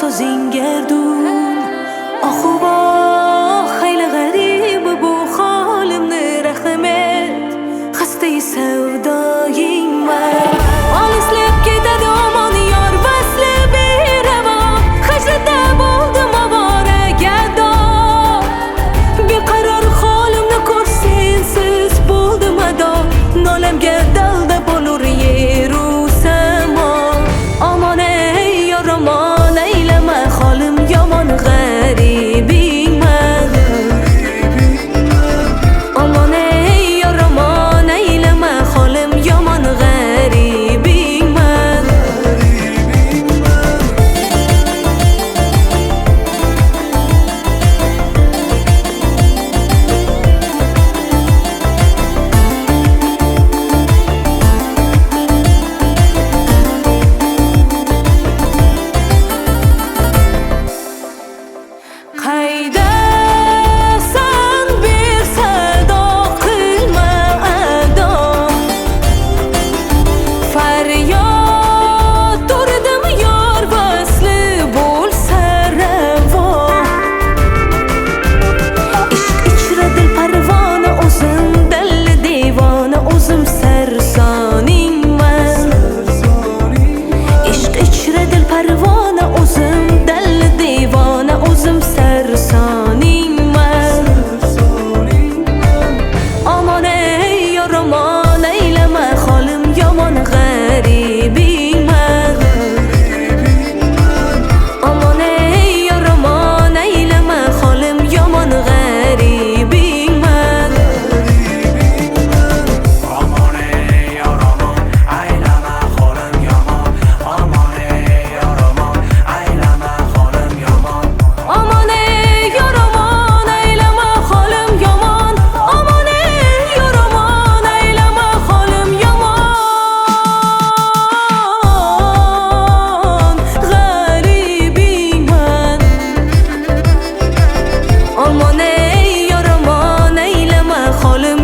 ناسازین گردون آخوا خیلی غریب بو خالم نرخمت خسته سودایی من آلیس لب که دامان یار وصل بیرم خجل دبود مواره گدا بیقرار خالم نکرسین سیز بود مدا نالم گردل ده بلوری رو سما آمانه یا رمان ایلم خالم یامان غریبی من آمانه یا رمان ایلم خالم یامان غریبی من خالم